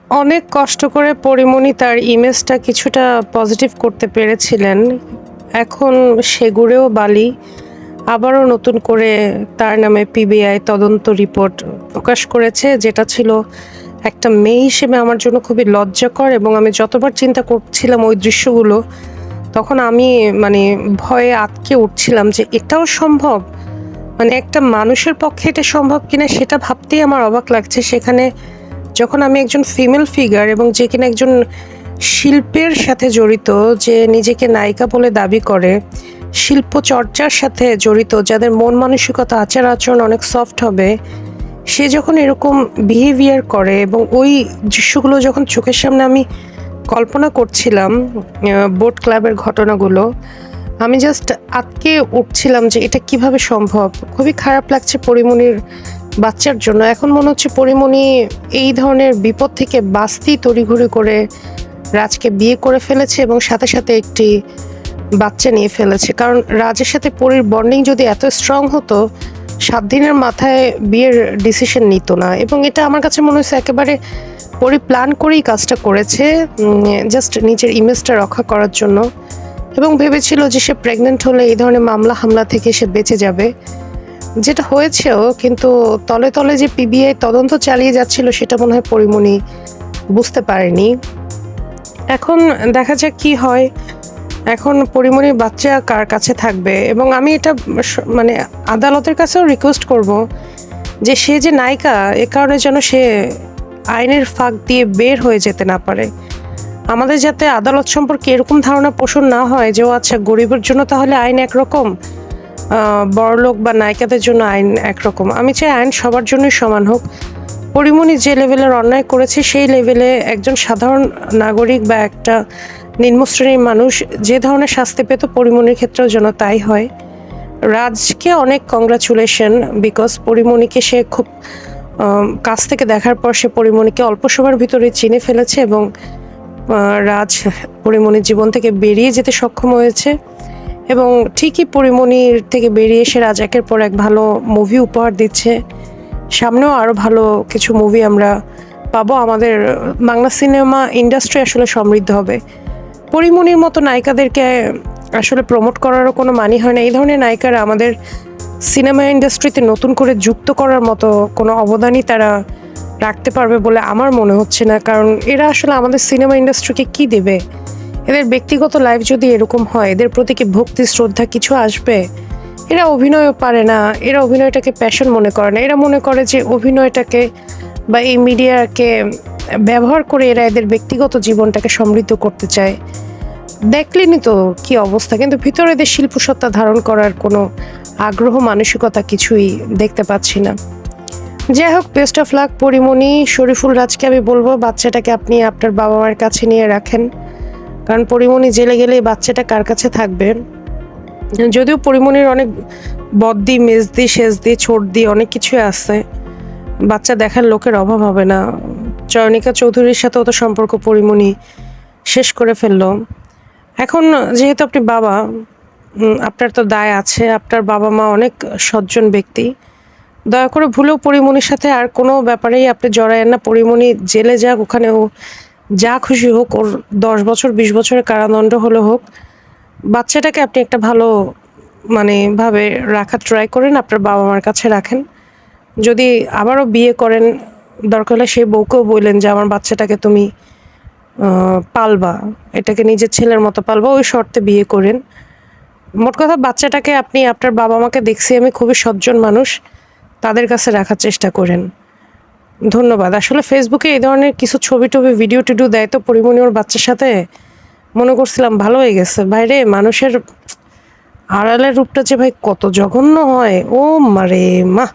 অনেক কষ্ট করে পরিমণি তার ইমেজটা কিছুটা পজিটিভ করতে পেরেছিলেন। এখন সেগুড়েও বালি। আবারও নতুন করে তার নামে পিবিআই তদন্ত রিপোর্ট প্রকাশ করেছে, যেটা ছিল একটা মেয়ে হিসেবে আমার জন্য খুবই লজ্জাকর। এবং আমি যতবার চিন্তা করছিলাম ওই দৃশ্যগুলো, তখন আমি মানে ভয়ে আঁতকে উঠছিলাম যে এটাও সম্ভব। মানে একটা মানুষের পক্ষে এটা সম্ভব কিনা সেটা ভাবতেই আমার অবাক লাগছে। সেখানে যখন আমি একজন ফিমেল ফিগার এবং যে কিনা একজন শিল্পের সাথে জড়িত, যে নিজেকে নায়িকা বলে দাবি করে, শিল্প চর্চার সাথে জড়িত, যাদের মন মানসিকতা আচার আচরণ অনেক সফট হবে, সে যখন এরকম বিহেভিয়ার করে এবং ওই দৃশ্যগুলো যখন চোখের সামনে আমি কল্পনা করছিলাম, বোট ক্লাবের ঘটনাগুলো, আমি জাস্ট আটকে উঠছিলাম যে এটা কিভাবে সম্ভব। খুবই খারাপ লাগছে পরিমণির বাচ্চার জন্য। এখন মনে হচ্ছে পরিমণি এই ধরনের বিপদ থেকে বাঁচতেই তড়িঘড়ি করে রাজকে বিয়ে করে ফেলেছে এবং সাথে সাথে একটি বাচ্চা নিয়ে ফেলেছে। কারণ রাজের সাথে পরির বন্ডিং যদি এত স্ট্রং হতো, 7 দিনের মাথায় বিয়ের ডিসিশন নিত না। এবং এটা আমার কাছে মনে হচ্ছে একেবারে পরি প্ল্যান করেই কাজটা করেছে, জাস্ট নিজের ইমেজটা রক্ষা করার জন্য। এবং ভেবেছিল যে সে প্রেগনেন্ট হলে এই ধরনের মামলা হামলা থেকে সে বেঁচে যাবে, যেটা হয়েছেও। কিন্তু তলে তলে যে পিবিআই তদন্ত চালিয়ে যাচ্ছিল সেটা মনে হয় পরিমণি বুঝতে পারেনি। এখন দেখা যাক কি হয়। এখন পরিমণির বাচ্চা কার কাছে থাকবে, এবং আমি এটা মানে আদালতের কাছেও রিকোয়েস্ট করব যে সে যে নায়িকা, এ কারণে যেন সে আইনের ফাঁক দিয়ে বের হয়ে যেতে না পারে। আমাদের যাতে আদালত সম্পর্কে এরকম ধারণা পোষণ না হয় যে ও আচ্ছা গরিবের জন্য তাহলে আইন একরকম, বড়লোক বা নায়িকাদের জন্য আইন একরকম। আমি চাই আইন সবার জন্যই সমান হোক। পরিমণি যে লেভেলের অন্যায় করেছে সেই লেভেলে একজন সাধারণ নাগরিক বা একটা নিম্ন শ্রেণীর মানুষ যে ধরনের শাস্তি পেত, পরিমণির ক্ষেত্রেও যেন তাই হয়। রাজকে অনেক কংগ্রাচুলেশন, বিকজ পরিমণিকে সে খুব কাছ থেকে দেখার পর সে পরিমণিকে অল্প সময়ের ভিতরে চিনে ফেলেছে এবং রাজ পরিমণির জীবন থেকে বেরিয়ে যেতে সক্ষম হয়েছে। এবং ঠিকই পরিমণির থেকে বেরিয়ে এসে রাজ একের পর এক ভালো মুভি উপহার দিচ্ছে। সামনেও আরও ভালো কিছু মুভি আমরা পাবো। আমাদের বাংলা সিনেমা ইন্ডাস্ট্রি আসলে সমৃদ্ধ হবে। পরিমণির মতো নায়িকাদেরকে আসলে প্রমোট করারও কোনো মানি হয় না। এই ধরনের নায়িকারা আমাদের সিনেমা ইন্ডাস্ট্রিতে নতুন করে যুক্ত করার মতো কোনো অবদানই তারা রাখতে পারবে বলে আমার মনে হচ্ছে না। কারণ এরা আসলে আমাদের সিনেমা ইন্ডাস্ট্রিকে কি দেবে? এদের ব্যক্তিগত লাইফ যদি এরকম হয়, এদের প্রতি কি ভক্তি শ্রদ্ধা কিছু আসবে? এরা অভিনয়ও পারে না, এরা অভিনয়টাকে প্যাশন মনে করে না। এরা মনে করে যে অভিনয়টাকে বা এই মিডিয়াকে ব্যবহার করে এরা এদের ব্যক্তিগত জীবনটাকে সমৃদ্ধ করতে চায়। দেখলেনি তো কি অবস্থা। কিন্তু ভিতরে এদের শিল্পসত্তা ধারণ করার কোনো আগ্রহ মানসিকতা কিছুই দেখতে পাচ্ছি না। যাই হোক, best of luck Porimoni. Shariful রাজকে আমি বলবো বাচ্চাটাকে আপনি আপনার বাবা মার কাছে নিয়ে রাখেন, কারণ পরিমণি জেলে গেলে বাচ্চাটা কার কাছে থাকবে? যদিও পরিমণির অনেক বদ্দি মেজদি সেজদি ছোটদি অনেক কিছুই আছে, বাচ্চা দেখার লোকের অভাব হবে না। চয়নিকা চৌধুরীর সাথেও তো সম্পর্ক পরিমণি শেষ করে ফেললো। এখন যেহেতু আপনি বাবা, আপনার তো দায় আছে। আপনার বাবা মা অনেক সজ্জন ব্যক্তি। দয়া করে ভুলেও পরিমণির সাথে আর কোনো ব্যাপারেই আপনি জড়ায়েন না। পরিমণি জেলে যাক, ওখানে ও যা খুশি হোক, ওর 10 বছর 20 বছরের কারাদণ্ড হলে হোক, বাচ্চাটাকে আপনি একটা ভালো ভাবে রাখার ট্রাই করেন, আপনার বাবা মার কাছে রাখেন। যদি আবারও বিয়ে করেন, দরকার হলে সেই বউকেও বললেন যে আমার বাচ্চাটাকে তুমি পালবা, এটাকে নিজের ছেলের মতো পালবা, ওই শর্তে বিয়ে করেন। মোট কথা, বাচ্চাটাকে আপনি আপনার বাবা মাকে দেখছি আমি খুবই সজ্জন মানুষ, তাদের কাছে রাখার চেষ্টা করেন। ধন্যবাদ। আসলে ফেসবুকে এই ধরনের কিছু ছবি টবি ভিডিও টিডিও দেয় তো পরিমণি ওর বাচ্চার সাথে, মনে করছিলাম ভালো হয়ে গেছে। বাইরে মানুষের আড়ালের রূপটা যে ভাই কত জঘন্য হয়, ও মারে মা।